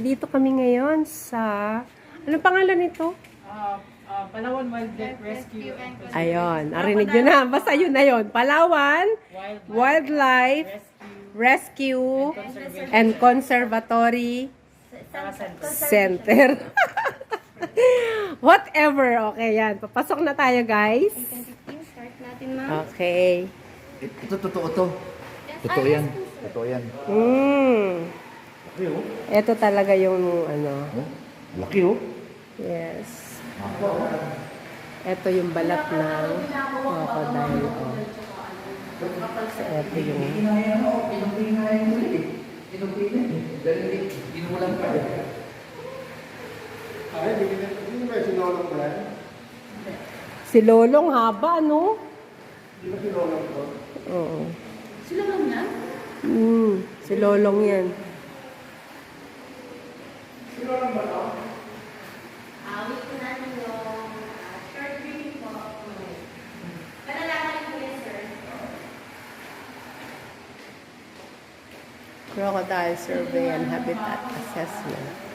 Nandito kami ngayon sa... Anong pangalan nito? Palawan Wildlife Rescue and Ayun, narinig nyo na. Basta yun na yun. Palawan Wildlife Rescue and Conservatory Center. Whatever. Okay, yan. Papasok na tayo, guys. 2015, start natin, ma'am. Okay. Ito, totoo to. Totoo yan. Totoo yan. Laki, oh. Ito talaga yung ano. Oh, laki, oh. Yes. Ito yung balat ng crocodile. Oh. So, ito yung... Si Lolong haba, no? Di ba si Lolong to? Oo. Si Lolong yan? Si Lolong yan. Si Lolong ba to? Wait ko natin yung short briefing po. Malalaman ko yan, sir. Crocodile Survey and Habitat Assessment.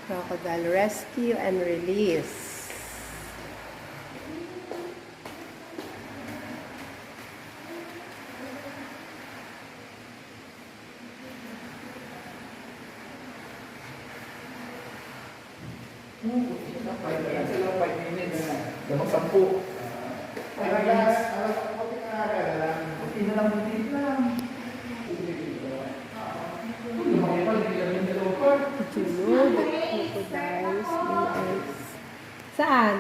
Crocodile Rescue and Release. Sila 5 minutes. Lamang 10. Ay, alas 40 ka lang. Hindi na lang, hindi lang. Lumaki pa, hindi lang yung dalawa. Sunod at crocodiles. Yes. Saan?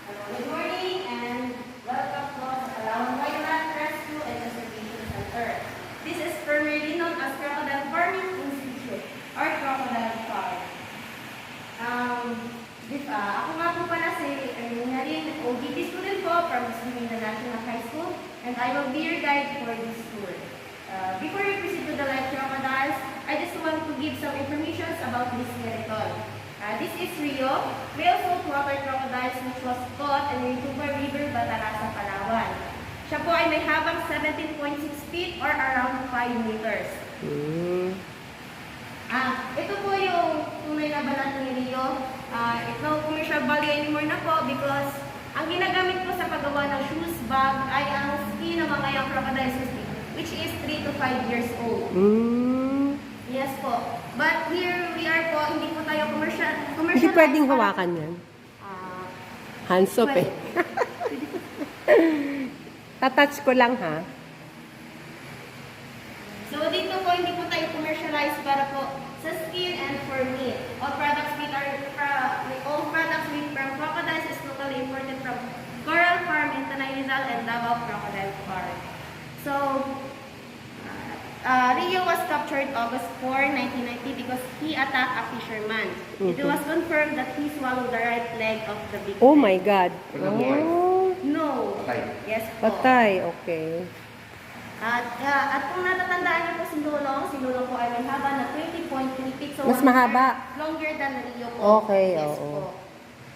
Good morning and welcome po sa Palawan Wildlife Rescue and Conservation Center. This is formerly known as Crocodile Farming Institute or Crocodile Farm. Ako nga po pala si Erlina OGT student po from Islamina National High School, and I will be your guide for this tour. Before we proceed to the live crocodiles, I just want to give some information about this skeleton. This is Rio, male saltwater crocodiles which was caught in the Tuba River, Batarasa, Palawan. Siya po ay may habang 17.6 feet or around 5 meters. Ito po yung tunay na balat ni Rio. Ito commercial value anymore na po because ang ginagamit po sa paggawa ng shoes bag ay ang skin ng mga young crocodiles which is 3 to 5 years old. Yes po. But here we are po, hindi po tayo commercial. Hindi pwedeng hawakan yan. Hands off eh. Tatouch ko lang ha. So dito po, hindi po tayo commercialize para po sa skin and for meat. All products made from crocodiles is locally imported from Coral Farm in Tanay Rizal and Davao Crocodile Farm. So, Rio was captured August 4, 1990 because he attacked a fisherman. It was confirmed that he swallowed the right leg of the victim. Oh my God. No. Patay. Yes po. Patay. Okay. At kung natatandaan niyo po si Lolong po ay may haba na 20.3 feet. So Mas mahaba. Longer than Rio po. Okay, Yes oo. po.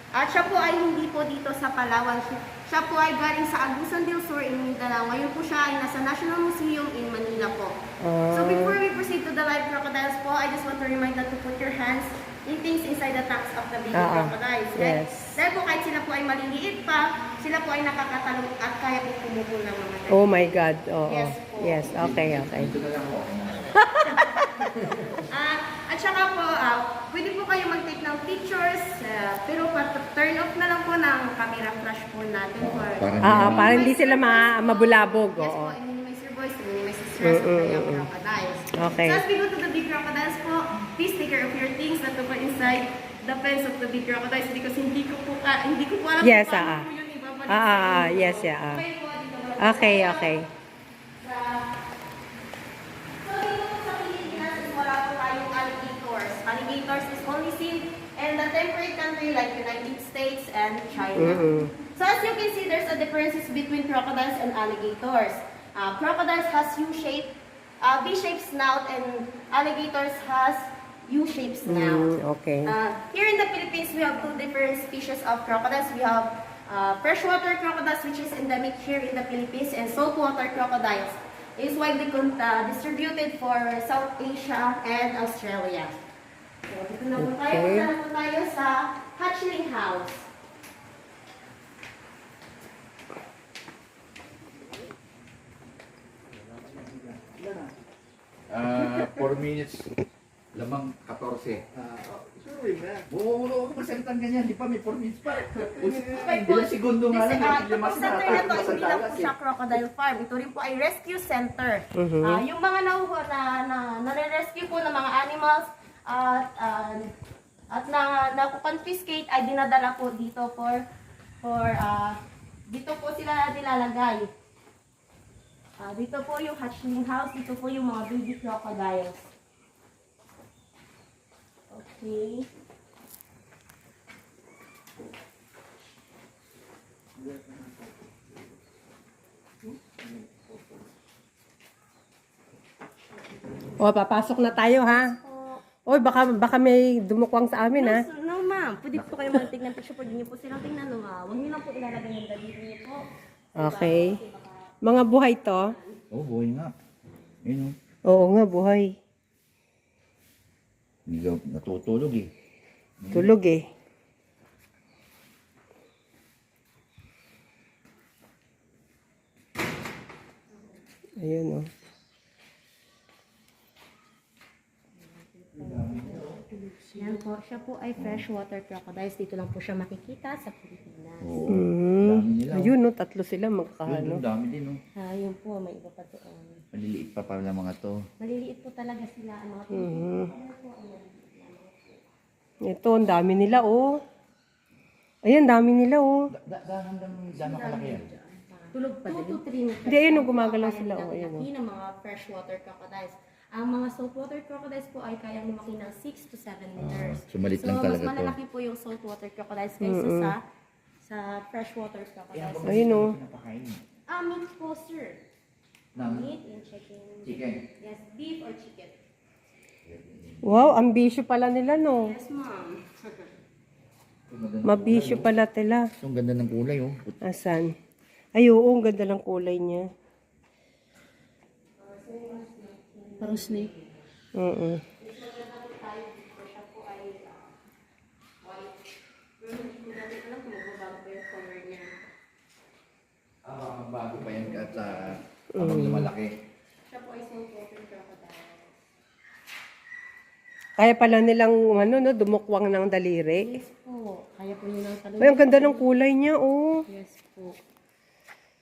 At siya po ay hindi po dito sa Palawan. Siya po ay galing sa Agusan del Sur in Mindanao. Ngayon po siya ay nasa National Museum in Manila po. So before we proceed to the live crocodiles po, I just want to remind that to put your hands in things inside the tracks of the baby crocodiles. Yes. Dahil po kahit sila po ay maliliit pa, sila po ay nakakatalong at kaya po pumupul ng mga tayo. Oh my God. Oo. Yes po. Yes. Okay. Okay. Ito na lang ako. At saka po, pwede po kayo mag-take ng pictures, pero turn off na lang po ng camera flash po natin. Para hindi sila mabulabog. Yes Oo. po, and minimize your voice, minimize the stress of the young crocodiles. Okay. So as we go to the big crocodiles po, please take care of your things that to put inside the pens of the big crocodiles because hindi ko po alam Yes, kung paano po yun ibabalik sa inyo. yes, yeah. Okay po, dito wala po. Okay, okay. So dito po sa Pilipinas is wala po tayong alligators. Alligators is only seen in the temperate country like United States and China. So as you can see, there's a differences between crocodiles and alligators. Crocodiles has U-shaped, V-shaped snout, and alligators has U-shapes now. Okay. Here in the Philippines, we have two different species of crocodiles. We have freshwater crocodiles, which is endemic here in the Philippines, and saltwater crocodiles. It is widely distributed for South Asia and Australia. So, dito na po tayo. Okay. Punta na po tayo sa hatchling house. 4 minutes. Lamang 14. Suruin na. Oo, masalitan ganyan. Di pa, may 4 minutes pa. Okay po. Ilang segundo nga lang. Ito po center na to, hindi lang po siya crocodile farm. Ito rin po ay rescue center. Yung mga nakuha nare-rescue po ng mga animals at na-confiscate ay dinadala po dito dito po sila nilalagay. Dito po yung hatchling house, dito po yung mga baby crocodiles. Okay. O, papasok na tayo, ha? Oy, baka may dumukwang sa amin, ha? No, ma'am. Pwede po kayo magtignan picture. Pwede niyo po silang tingnan. Huwag niyo lang po ilalagay yung daliri niyo po. Okay. Mga buhay to? Oo, buhay nga. Yun o. Oo nga, buhay. Hindi ka natutulog eh. Tulog eh. Ayun, oh. Yan po. Siya po ay freshwater crocodiles. Dito lang po siya makikita sa Pilipinas. Oo. Dami nila. oh. Ayun, no, tatlo sila Yun, magkahano. doon, dami din o. Yun po. May iba pa doon. Maliliit pa pala mga to. Maliliit po talaga sila. Ang mga Ito, ang dami nila, oh. Ayan, dami nila, oh. Gano'ng kalaki yan? tulog pa din. 2 to 3 meters. Hindi, ayun, gumagalaw sila, oh, ayun, oh. ng mga freshwater crocodiles. Ang mga saltwater crocodiles po ay kayang lumaki ng 6 to 7 meters. so maliit lang talaga to. mas malalaki po yung saltwater crocodiles kaysa sa freshwater crocodiles. Ayun, oh. Pinapakain. Meat po, sir. Ng Meat and chicken. chicken. Yes, beef or chicken. Wow, ambisyo pala nila, no? Yes, ma'am. Mabisyo pala nila. Ang ganda ng kulay oh. Asan? Ay, oo, ang ganda ng kulay niya. Parang snake. Oo. Bago pa yan at habang lumalaki. Siya po ay saltwater crocodile. Kaya pala nilang, ano, no, dumukwang ng daliri. Yes po. Kaya po nyo lang Ay, ang ganda ng kulay niya, oh. Yes po.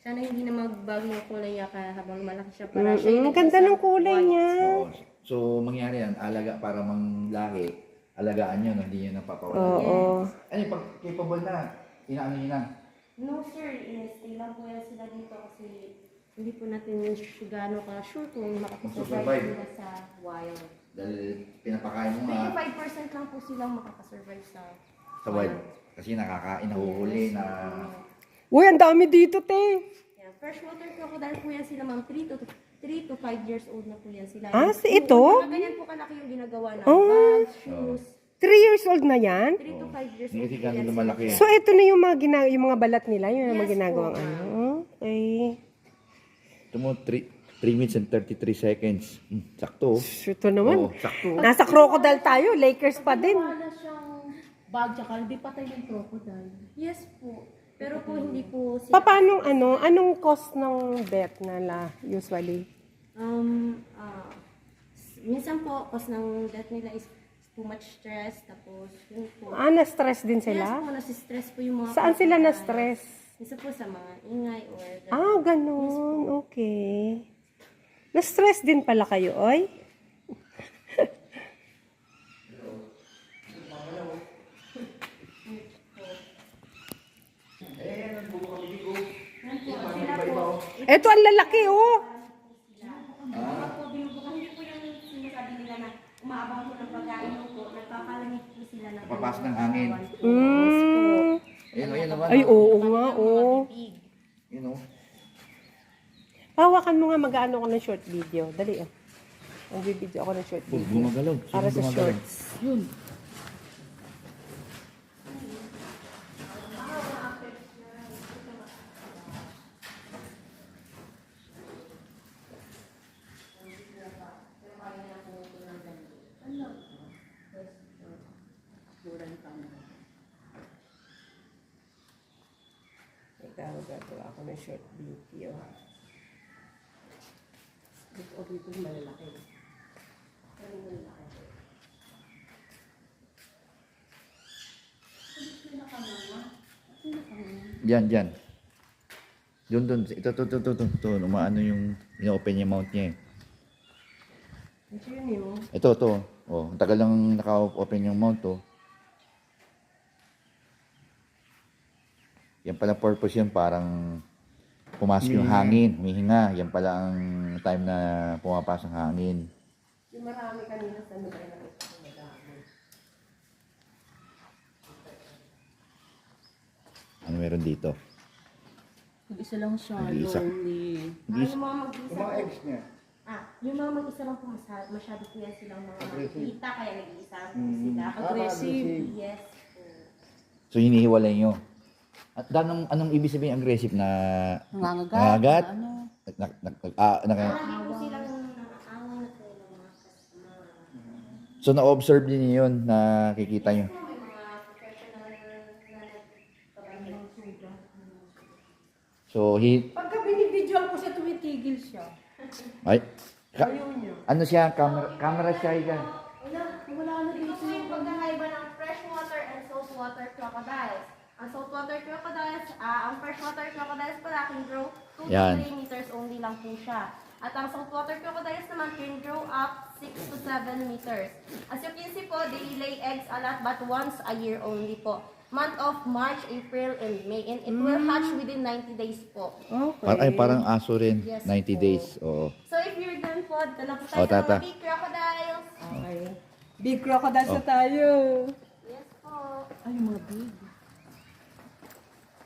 Sana hindi na magbago yung kulay niya habang malaki siya para siya. Ang ganda ng kulay niya. Oo. So mangyari yan, alaga para manglahi, alagaan nyo, no? Hindi nyo napapawala. Oo. Ano pag capable na, inaano nyo na? No sir, stay lang po yan sila dito kasi hindi po natin gano'n ka-sure kung makakasurvive Survive. sila sa wild. Dahil pinapakain mo nga 25% lang po silang makakasurvive sa sa wild. Kasi nakakain, nahuhuli na... Uy, ang dami dito, te. Yeah, freshwater crocodile po yan sila ma'am, 3 to 5 years old na po yan sila. Ah, si ito? Mga ganyan po kalaki yung ginagawa na Oh. bags, shoes. 3 years old na yan? 3 to 5 years Hindi old kasi po gano'n yan lumalaki. So, ito na yung yung mga balat nila, yun ang mga Yes, ginagawang po. ano. Okay. Ito mo, 3 minutes and 33 seconds. Sakto. Ito naman. Oo, sakto. Nasa crocodile tayo, Lakers pa din. Wala siyang bag, tsaka hindi patay yung crocodile. Yes po. Pero po hindi po Paano, anong cost ng death nila usually? Minsan po, cause ng death nila is too much stress, tapos yun po. Na-stress din Yes sila? po, nasi-stress po yung mga Saan sila crocodile. na-stress? Minsan po sa mga ingay or Ganun. Okay. Na-stress din pala kayo, oy? Ito ang lalaki, oh. Hindi po yung sinasabi nila na umaabang po ng pagkain po, nagpapalamig po sila na Papasok ng hangin. Ayun naman. Ay, oo nga, oh. Yun oh. Hawakan mo nga, mag-ano ko ng short video. Dali, oh. Magbibideo ako ng short video. Gumagalaw. Para sa Gumagalaw. shorts. Yun. Ikaw, gagawa ako ng short video. Dito dito malalaki. Diyan. Doon. Ito. Umaano yung ino-open yung mount niya eh. Ito yun yun. Ito. Oh, ang tagal lang naka-open yung mount oh. Yan pala purpose yun, parang pumasok yung hangin, humihinga. Yan pala ang time na pumapasok ang hangin. Yung marami kanina sa ano ba yung nakita ko madami. Ano meron dito? Isa lang siya. Nag-iisa. Lonely. Yung mga mag-isa Yung mga po. eggs niya. Yung mga mag-isa lang po masyado po yan silang mga makikita, kaya nag-iisa po sila. Aggressive. Yes po. So hinihiwalay nyo. At anong ibig sabihin aggressive na nangangagat? Ano? Marami po silang nakakaaway na po ng mga customer. So na-observe din niyo yun, nakikita nyo. May mga professional na nagpapagay. So Pagka binibidyoan ko siya, tumitigil siya. ay, Ayaw niya. ano siya, camera shy ka. Wala na dito. Ito po yung pagkakaiba ng freshwater and saltwater crocodiles. Ang saltwater crocodiles, ang freshwater crocodiles pala can grow 2 to Yan. 3 meters only lang po siya. At ang saltwater crocodiles naman can grow up 6 to 7 meters. As you can see po, they lay eggs a lot but once a year only po. Month of March, April, and May. And it will hatch within 90 days po. Okay. Parang aso rin, Yes 90 po. days. Oo. So if you're done po, dito na po Oh, tayo sa tata. mga big crocodiles. Okay. Big crocodiles Oh. na tayo. Yes po. Ay, yung mga big.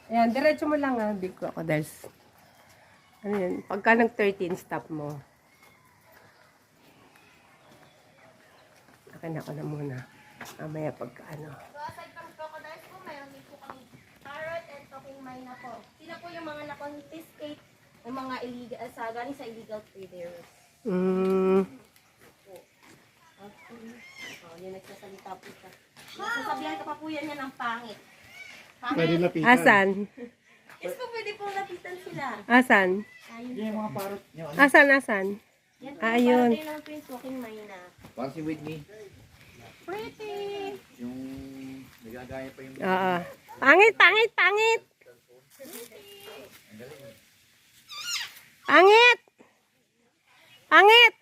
Ayan, diretso mo lang big crocodiles. Ano yun? Pagka nag-13, stop mo. Akin ako na muna. Mamaya pagka ano. So aside from crocodiles po, mayroon din po kami parrot and talking myna po. Sila po yung mga na-confiscate ng mga illegal, galing sa illegal traders. Oh, yun nagsasalita po siya. Nagsasabihan ka pa po yan ng pangit. Pwede Pangit? lapitan. Asan? Yes po, pwede pong lapitan sila. Asan? Ayun. Yung mga parrot nyo, Asan? Yan po, Ayun. parang naman po yung talking myna. parang si Whitney. Pretty! Yung nagagaya pa yung... Oo. Pangit! Pangit! Pangit!